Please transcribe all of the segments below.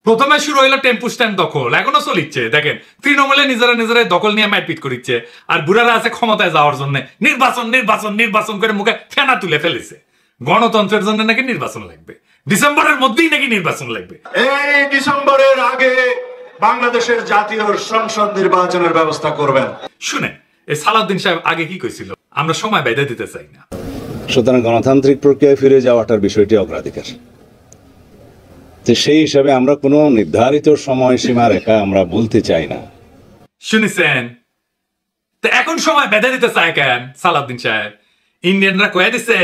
প্রথমে শুরু হইলো টেম্পু স্ট্যান্ড দখল, এখনো চলিচ্ছে। দেখেন তৃণমূলে নিজেরা নিজেরা দখল নিয়ে মারপিট করিচ্ছে, আর বুড়ারা আছে ক্ষমতায় যাওয়ার জন্য নির্বাচন নির্বাচন নির্বাচন করে মুখে ফেনা তুলে ফেলেছে। গণতন্ত্রের জন্য নাকি নির্বাচন লাগবে, ডিসেম্বরের মধ্যেই নাকি নির্বাচন লাগবে। এই ডিসেম্বরের আগে বাংলাদেশের জাতীয় সংসদ নির্বাচনের ব্যবস্থা করবেন। শুনেন, এই সালাউদ্দিন সাহেব আগে কি কইছিল, আমরা সময় বেঁধে দিতে চাই না। সুতরাং গণতান্ত্রিক প্রক্রিয়ায় ফিরে যাওয়াটার বিষয়টি অগ্রাধিকার। সেই হিসাবে আমরা কোনো নির্ধারিত সময়সীমা রেখা আমরা বলতে চাই না। শুনেছেন, তো এখন সময় বেঁধে দিতে চায় কেন সালাউদ্দিন সাহেব? ইন্ডিয়ানরা কয়ে দিছে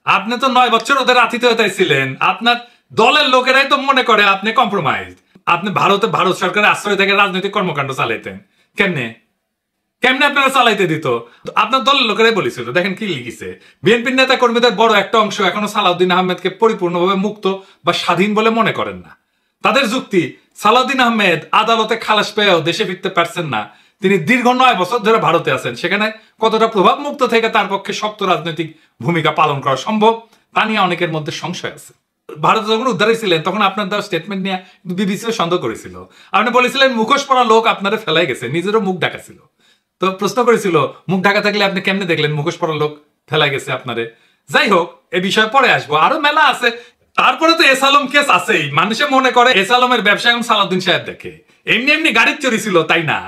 আপনি তো 9 বছর ওদের আতিথেয়তায় ছিলেন, আপনার দলের লোকেরাই তো মনে করে আপনি কম্প্রোমাইজ। আপনি ভারত সরকারের আশ্রয় থেকে রাজনৈতিক কর্মকাণ্ড চালাইতেন, কেমনে কেমনে আপনারা চালাইতে দিত? আপনার দলের লোকেরাই বলেছিল। দেখেন কি লিখিছে, বিএনপির নেতা কর্মীদের বড় একটা অংশ এখনো সালাউদ্দিন আহমেদকে পরিপূর্ণভাবে মুক্ত বা স্বাধীন বলে মনে করেন না। তাদের যুক্তি, সালাউদ্দিন আহমেদ আদালতে খালাস পেয়েও দেশে ফিরতে পারছেন না। তিনি দীর্ঘ 9 বছর ধরে ভারতে আছেন, সেখানে কতটা প্রভাব মুক্ত থেকে তার পক্ষে শক্ত রাজনৈতিক ভূমিকা পালন করা সম্ভব তা নিয়ে অনেকের মধ্যে সংশয় আছে। ভারতে যখন উদ্ধারে ছিলেন তখন আপনার দেওয়া স্টেটমেন্ট নিয়ে বিবিসি সন্দেহ করেছিল। আপনি বলেছিলেন মুখোশ পরা লোক আপনারা ফেলাই গেছে, নিজেরও মুখ ঢাকা ছিল। তো প্রশ্ন করেছিল মুখ ঢাকা থাকলে আপনি কেমনে দেখলেন মুখোশ পরা লোক ফেলাই গেছে আপনারে? যাই হোক, এ বিষয়ে পরে আসবো, আরো মেলা আছে। তারপরে তো এস আলম কেস আছেই। মানুষে মনে করে এস আলমের ব্যবসা এখন সালাউদ্দিন সাহেব দেখে। এমনি এমনি গাড়ির চুরি ছিল তাই না।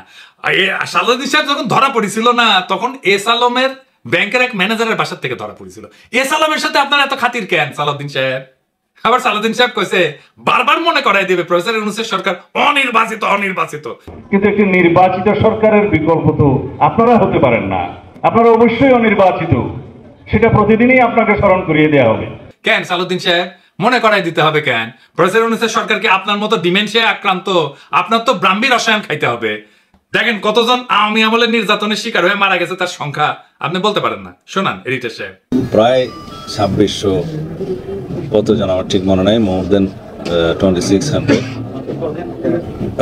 সালাউদ্দিন সাহেব যখন ধরা পড়েছিল না, তখন এস আলমের ব্যাংকের এক ম্যানেজারের বাসার থেকে ধরা পড়েছিল। এস আলমের সাথে আপনার এত খাতির কেন সালাউদ্দিন সাহেব? আবার সালাউদ্দিন সাহেব কইছে বারবার মনে করাই দিবে প্রফেসর ইউনূসের সরকার অনির্বাচিত অনির্বাচিত। কিন্তু একটি নির্বাচিত সরকারের বিকল্প তো আপনারা হতে পারেন না, আপনারা অবশ্যই অনির্বাচিত। সেটা প্রতিদিনই আপনাকে স্মরণ করিয়ে দেওয়া হবে। কেন সালাউদ্দিন সাহেব মনে করাই দিতে হবে কেন? প্রফেসর ইউনূসের সরকারকে আপনার মতো ডিমেনশিয়া আক্রান্ত, আপনার তো ব্রাহ্মী রসায়ন খাইতে হবে। দেখেন কতজন আওয়ামী আমলের নির্যাতনের শিকার হয়ে মারা গেছে তার সংখ্যা আপনি বলতে পারেন না। শোনান এডিটর সাহেব। প্রায় 2600 কতজন আমার ঠিক মনে নাই, মোর দেন 2600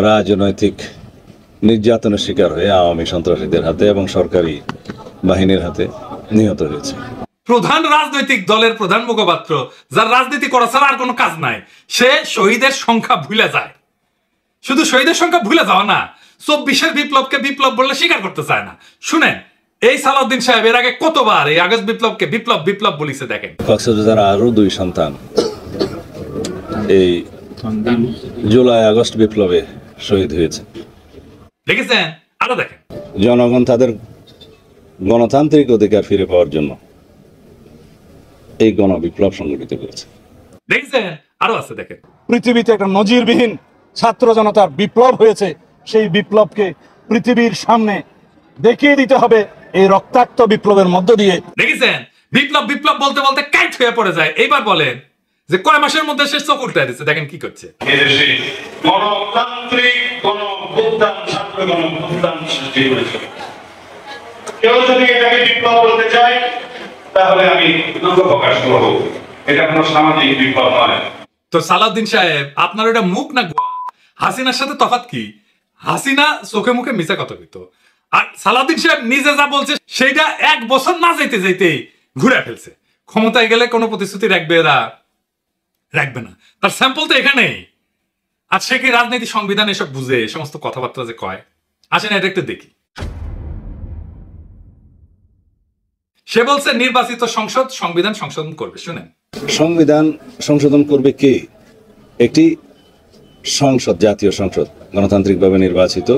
রাজনৈতিক নির্যাতনের শিকার হয়ে আওয়ামী সন্ত্রাসীদের হাতে এবং সরকারি বাহিনীর হাতে নিহত হয়েছে। প্রধান রাজনৈতিক দলের প্রধান মুখপাত্র, যার রাজনীতি করা ছাড়া আর কোনো কাজ নাই, সে শহীদের সংখ্যা ভুলে যায়। শুধু শহীদের সংখ্যা ভুলে যাওয়া না, 24-এর বিপ্লবকে বিপ্লব বললে স্বীকার করতে চায় না। শুনেন, এই সালাউদ্দিন সাহেব এর আগে কতবার এই আগস্ট বিপ্লবকে বিপ্লব বিপ্লব বলিছে। দেখেন কক্সবাজার আরো 2 সন্তান এই জুলাই আগস্ট বিপ্লবে শহীদ হয়েছে, দেখেছেন? আরো দেখেন, জনগণ তাদের গণতান্ত্রিক অধিকার ফিরে পাওয়ার জন্য এই গণবিপ্লব সংগঠিত করেছে। দেখেছেন? আরো আছে দেখেন। পৃথিবীতে একটা নজিরবিহীন ছাত্র জনতার বিপ্লব হয়েছে, সেই বিপ্লবকে পৃথিবীর সামনে দেখিয়ে দিতে হবে এই রক্তাক্ত বিপ্লবের মধ্য দিয়ে। দেখেছেন, বিপ্লব বিপ্লব বলতে বলতে কাইট হয়ে পড়ে যায়। এইবার বলেন যে কয় মাসের মধ্যে শেষ চোখ উল্টায় দিচ্ছে। দেখেন কি করছে। এদেশে গণতান্ত্রিক গণঅভ্যুত্থান, ছাত্র গণঅভ্যুত্থান সৃষ্টি হয়েছে। কেউ যদি এটাকে বিপ্লব বলতে চায় তাহলে আমি দুঃখ প্রকাশ করব, এটা কোনো সামাজিক বিপ্লব নয়। তো সালাউদ্দিন সাহেব আপনার ওটা মুখ না গোয়া? হাসিনার সাথে তফাৎ কি? হাসিনা চোখে মুখে মিছা কথা কইতো, আর সালাউদ্দিন সাহেব নিজে যা বলছে সেইটা 1 বছর না যেতে যেতেই ঘুরে ফেলছে। ক্ষমতায় গেলে কোনো প্রতিশ্রুতি রাখবে এরা? রাখবে না। তার স্যাম্পল তো এখানেই। আর সে কি রাজনীতি সংবিধান এসব বুঝে? এই সমস্ত কথাবার্তা যে কয়, আসেন এটা একটু দেখি। সে বলছে নির্বাচিত সংসদ সংবিধান সংশোধন করবে। শুনেন, সংবিধান সংশোধন করবে কে? একটি সংসদ, জাতীয় সংসদ, গণতান্ত্রিকভাবে নির্বাচিত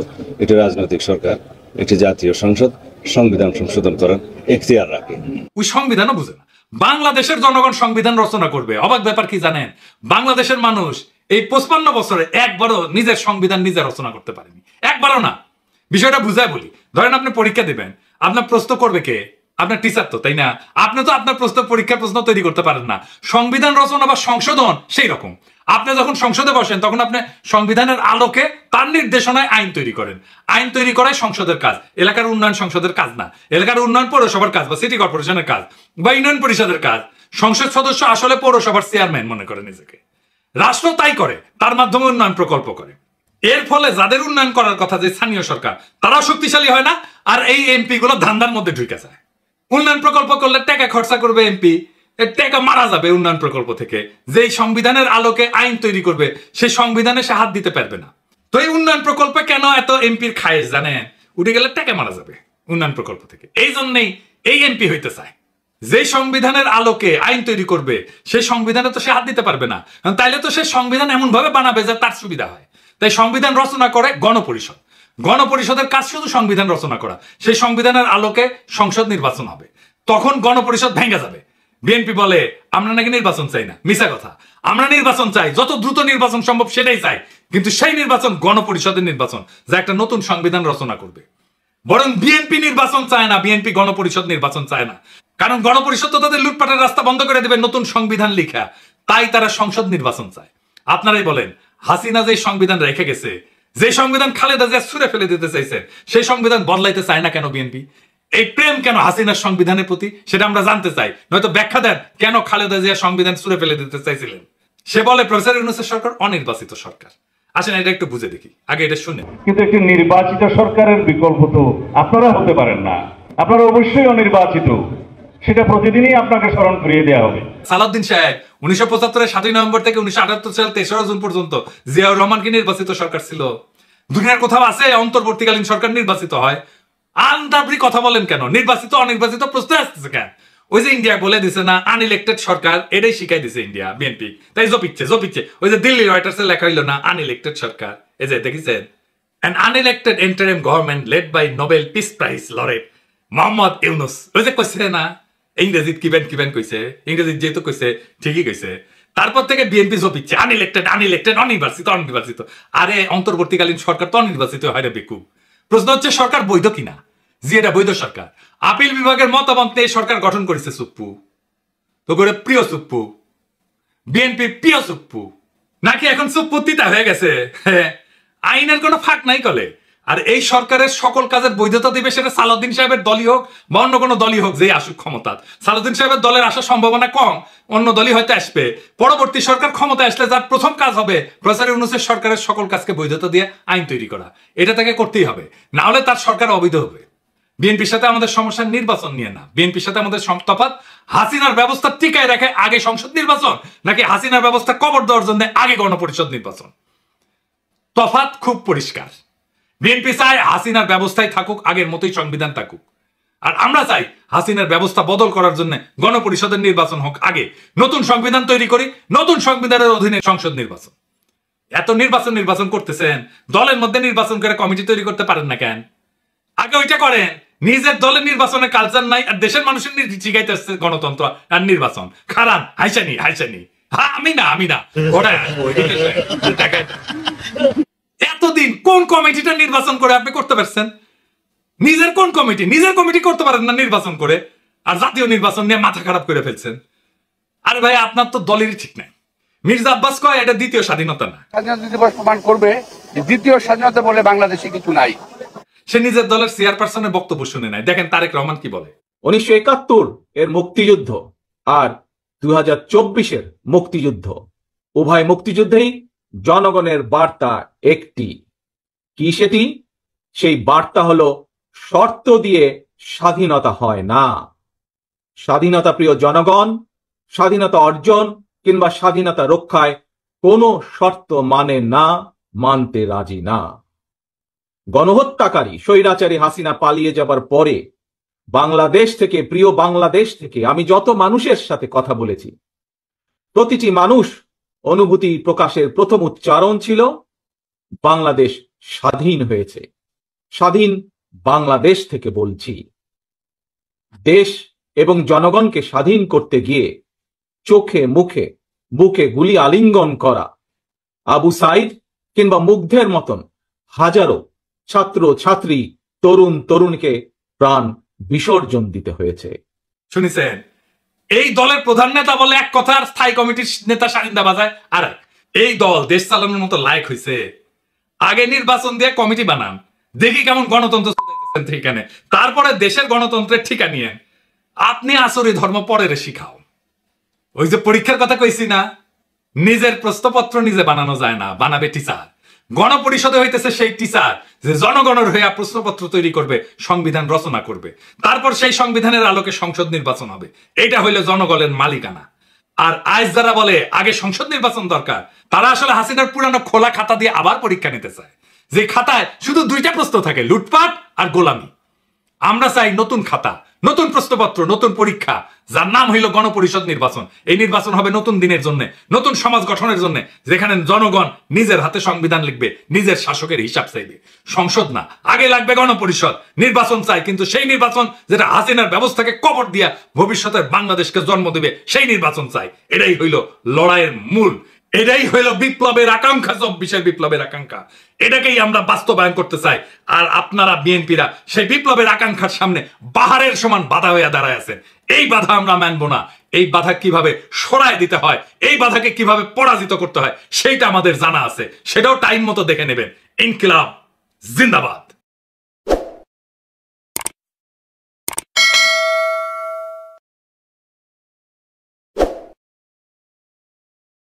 একটি রাজনৈতিক সরকার, একটি জাতীয় সংসদ সংবিধান সংশোধন করার এখতিয়ার রাখে। ওই সংবিধানও বুঝে না। বাংলাদেশের জনগণ সংবিধান রচনা করবে। অবাক ব্যাপার কি জানেন? বাংলাদেশের মানুষ এই 55 বছরে একবারও নিজের সংবিধান নিজে রচনা করতে পারেনি, একবারও না। বিষয়টা বুঝায় বলি। ধরেন আপনি পরীক্ষা দিবেন, আপনার প্রশ্ন করবে কে? আপনার টিচার তো, তাই না? আপনি তো আপনার প্রশ্ন, পরীক্ষার প্রশ্ন তৈরি করতে পারেন না। সংবিধান রচনা বা সংশোধন সেই রকম। আপনি যখন সংসদে বসেন তখন আপনি সংবিধানের আলোকে তার নির্দেশনায় আইন তৈরি করেন। আইন তৈরি করাই সংসদের কাজ। এলাকার উন্নয়ন সংসদের কাজ না। এলাকার উন্নয়ন পৌরসভার কাজ বা সিটি কর্পোরেশনের কাজ বা ইউনিয়ন পরিষদের কাজ। সংসদ সদস্য আসলে পৌরসভার চেয়ারম্যান মনে করে নিজেকে। রাষ্ট্র তাই করে, তার মাধ্যমে উন্নয়ন প্রকল্প করে। এর ফলে যাদের উন্নয়ন করার কথা, যে স্থানীয় সরকার, তারাও শক্তিশালী হয় না, আর এই এমপি গুলো ধান্দার মধ্যে ঢুকে যায়। উন্নয়ন প্রকল্প করলে টাকা খরচা করবে এমপি, টাকা মারা যাবে উন্নয়ন প্রকল্প থেকে। যেই সংবিধানের আলোকে আইন তৈরি করবে সেই সংবিধানে সে হাত দিতে পারবে না। তো এই উন্নয়ন প্রকল্পে কেন এত এমপির খায়েশ জানেন? উঠে গেলে টাকা মারা যাবে উন্নয়ন প্রকল্প থেকে। এই জন্যই এই এমপি হইতে চায়। যে সংবিধানের আলোকে আইন তৈরি করবে সেই সংবিধানে তো সে হাত দিতে পারবে না, তাইলে তো সে সংবিধান এমন ভাবে বানাবে যে তার সুবিধা হয়। তাই সংবিধান রচনা করে গণপরিষদ। গণপরিষদের কাজ শুধু সংবিধান রচনা করা। সেই সংবিধানের আলোকে সংসদ নির্বাচন হবে, তখন গণপরিষদ ভেঙে যাবে। বিএনপি বলে আমরা নাকি নির্বাচন চাই না, মিছা কথা। আমরা নির্বাচন চাই, যত দ্রুত নির্বাচন সম্ভব সেটাই চাই, কিন্তু সেই নির্বাচন গণপরিষদের নির্বাচন, যা একটা নতুন সংবিধান রচনা করবে। বরং বিএনপি নির্বাচন চায় না, বিএনপি গণপরিষদ নির্বাচন চায় না, কারণ গণপরিষদ তো তাদের লুটপাটের রাস্তা বন্ধ করে দেবে নতুন সংবিধান লিখা। তাই তারা সংসদ নির্বাচন চায়। আপনারাই বলেন, হাসিনা যে সংবিধান রেখে গেছে, যে সংবিধান খালেদা জিয়া ছুঁড়ে ফেলে দিতে চাইছেন, সেই সংবিধান বদলাইতে চায় না কেন বিএনপি? এই প্রেম কেন হাসিনার সংবিধানের প্রতি, সেটা আমরা জানতে চাই। নয়তো ব্যাখ্যা দেন কেন খালেদা জিয়া সংবিধান ছুঁড়ে ফেলে দিতে চাইছিলেন। সে বলে প্রফেসর ইউনূসের সরকার অনির্বাচিত সরকার। আসেন এটা একটু বুঝে দেখি, আগে এটা শুনে। কিন্তু একটি নির্বাচিত সরকারের বিকল্প তো আপনারা হতে পারেন না, আপনারা অবশ্যই অনির্বাচিত। সেটা প্রতিদিনই আপনাকে স্মরণ করিয়ে দেওয়া হবে। সালাউদ্দিন সাহেব 1975 7 নভেম্বর থেকে 1978 সাল 23 জুন পর্যন্ত জিয়াউর রহমানকে নির্বাচিত সরকার ছিল। দুনিয়ার কোথাও আছে অন্তর্বর্তীকালীন সরকার নির্বাচিত হয়? আন্দাবরি কথা বলেন কেন? নির্বাচিত অনির্বাচিত প্রশ্ন আসতেছে কেন? ওই যে ইন্ডিয়া বলে দিছে না আনইলেক্টেড সরকার, এটাই শিখাই দিছে ইন্ডিয়া বিএনপি। তাই জপিচ্ছে ওই যে দিল্লি রয়টার্সে লেখা হইলো না আনইলেক্টেড সরকার। এই যে দেখেছেন, an unelected interim government led by Nobel Peace Prize laureate Mohammad Yunus. ওই যে কইছে না ইংরেজিত কিবেন কইছে, ইংরেজিত যেহেতু কইছে ঠিকই কইছে। তারপর থেকে বিএনপি জপিচ্ছে আনইলেক্টেড অনির্বাচিত। আরে অন্তর্বর্তীকালীন সরকার তো অনির্বাচিত হয় রে বেকু। প্রশ্ন হচ্ছে সরকার বৈধ কিনা। জি এটা বৈধ সরকার। আপিল বিভাগের মতামত নিয়ে সরকার গঠন করেছে সুপ্পু। তো করে প্রিয় সুপ্পু, বিএনপি প্রিয় সুপ্পু নাকি এখন সুপ্পু তিতা হয়ে গেছে? আইনের কোনো ফাঁক নাই কলে। আর এই সরকারের সকল কাজের বৈধতা দিবে সেটা সালাউদ্দিন সাহেবের দলই হোক বা অন্য কোনো দলই হোক, যে আসুক ক্ষমতা। সালাউদ্দিন সাহেবের দলের আসার সম্ভাবনা কম, অন্য দলই হয়তো আসবে। পরবর্তী সরকার ক্ষমতা আসলে যার প্রথম কাজ হবে প্রফেসর ইউনূসের সরকারের সকল কাজকে বৈধতা দিয়ে আইন তৈরি করা। এটা তাকে করতেই হবে, না হলে তার সরকার অবৈধ হবে। বিএনপির সাথে আমাদের সমস্যা নির্বাচন নিয়ে না, বিএনপির সাথে আমাদের তফাৎ হাসিনার ব্যবস্থা টিকায় রাখে আগে সংসদ নির্বাচন, নাকি হাসিনার ব্যবস্থা কবর দেওয়ার জন্য আগে গণপরিষদ নির্বাচন। তফাৎ খুব পরিষ্কার। বিএনপি চায় হাসিনার ব্যবস্থায় থাকুক, আগের মতোই সংবিধান থাকুক। আর আমরা চাই হাসিনার ব্যবস্থা বদল করার জন্য গণপরিষদের নির্বাচন হোক আগে, নতুন সংবিধান তৈরি করি, নতুন সংবিধানের অধীনে সংসদ নির্বাচন। এত নির্বাচন করতেছেন, দলের মধ্যে নির্বাচন করে কমিটি তৈরি করতে পারেন না কেন? আগে ওইটা করেন। নিজের দলের নির্বাচনের কালচার নাই, আর দেশের মানুষের শিখাইতেছে গণতন্ত্র আর নির্বাচন। খারান হাইসানি আমি না ওটা এতদিন কোন কমিটিটা নির্বাচন করে আপনি করতে পারছেন? নিজের কোন কমিটি? নিজের কমিটি করতে পারেন না নির্বাচন করে, আর জাতীয় নির্বাচন নিয়ে মাথা খারাপ করে ফেলছেন। আরে ভাই আপনার তো দলেরই ঠিক নাই। মির্জা আব্বাস কয় এটা দ্বিতীয় স্বাধীনতা না। স্বাধীনতা দিবস প্রমাণ করবে দ্বিতীয় স্বাধীনতা বলে বাংলাদেশে কিছু নাই। সে নিজের দলের চেয়ারপারসনের বক্তব্য শুনে নাই। দেখেন তারেক রহমান কি বলে। 1971 এর মুক্তিযুদ্ধ আর 2024 মুক্তিযুদ্ধ, উভয় মুক্তিযুদ্ধেই জনগণের বার্তা একটি। কি সেটি? সেই বার্তা হলো শর্ত দিয়ে স্বাধীনতা হয় না। স্বাধীনতা প্রিয় জনগণ স্বাধীনতা অর্জন কিংবা স্বাধীনতা রক্ষায় কোনো শর্ত মানে না, মানতে রাজি না। গণহত্যাকারী স্বৈরাচারী হাসিনা পালিয়ে যাবার পরে বাংলাদেশ থেকে, প্রিয় বাংলাদেশ থেকে আমি যত মানুষের সাথে কথা বলেছি, প্রতিটি মানুষ অনুভূতি প্রকাশের প্রথম উচ্চারণ ছিল বাংলাদেশ স্বাধীন হয়েছে। স্বাধীন বাংলাদেশ থেকে বলছি। দেশ এবং জনগণকে স্বাধীন করতে গিয়ে চোখে মুখে বুকে গুলি আলিঙ্গন করা আবু সাইদ কিংবা মুগ্ধের মতন হাজারো ছাত্র ছাত্রী, তরুণ তরুণীকে প্রাণ বিসর্জন দিতে হয়েছে। শুনেছেন, এই দলের প্রধান নেতা বলে এক কথা, আর স্থায়ী কমিটির নেতা শাহিন্দা বাজায় আর এক। এই দল দেশ চালানোর মতো লায়ক হয়েছে? আগে নির্বাচন দিয়ে কমিটি বানান, দেখি কেমন গণতন্ত্র ঠিকানে, তারপরে দেশের গণতন্ত্রের ঠিকা নিয়ে আপনি আসরি ধর্ম পরের শিখাও। ওই যে পরীক্ষার কথা কইছি না, নিজের প্রশ্নপত্র নিজে বানানো যায় না, বানাবে টিচার। গণপরিষদে হইতেছে সেই টিচার যে জনগণের হইয়া প্রশ্নপত্র তৈরি করবে, সংবিধান রচনা করবে, তারপর সেই সংবিধানের আলোকে সংসদ নির্বাচন হবে। এটা হইলো জনগণের মালিকানা। আর আজ যারা বলে আগে সংসদ নির্বাচন দরকার, তারা আসলে হাসিনার পুরানো খোলা খাতা দিয়ে আবার পরীক্ষা নিতে চায়, যে খাতায় শুধু দুইটা প্রশ্ন থাকে, লুটপাট আর গোলামি। আমরা চাই নতুন খাতা, নতুন প্রশ্নপত্র, নতুন পরীক্ষা, যার নাম হইল গণপরিষদ নির্বাচন। এই নির্বাচন হবে নতুন দিনের জন্য, নতুন সমাজ গঠনের জন্য, যেখানে জনগণ নিজের হাতে সংবিধান লিখবে, নিজের শাসকের হিসাব চাইবে। সংসদ না, আগে লাগবে গণপরিষদ। নির্বাচন চাই, কিন্তু সেই নির্বাচন যেটা হাসিনার ব্যবস্থাকে কবর দিয়া ভবিষ্যতের বাংলাদেশকে জন্ম দেবে, সেই নির্বাচন চাই। এটাই হইল লড়াইয়ের মূল, এটাই হইল বিপ্লবের আকাঙ্ক্ষা, 24-এর বিপ্লবের আকাঙ্ক্ষা। এটাকেই আমরা বাস্তবায়ন করতে চাই। আর আপনারা বিএনপিরা সেই বিপ্লবের আকাঙ্ক্ষার সামনে পাহাড়ের সমান বাধা হয়ে দাঁড়ায় আছেন। এই বাধা আমরা মানব না। এই বাধা কিভাবে সরায় দিতে হয়, এই বাধাকে কিভাবে পরাজিত করতে হয়, সেইটা আমাদের জানা আছে। সেটাও টাইম মতো দেখে নেবেন। ইনকিলাব জিন্দাবাদ।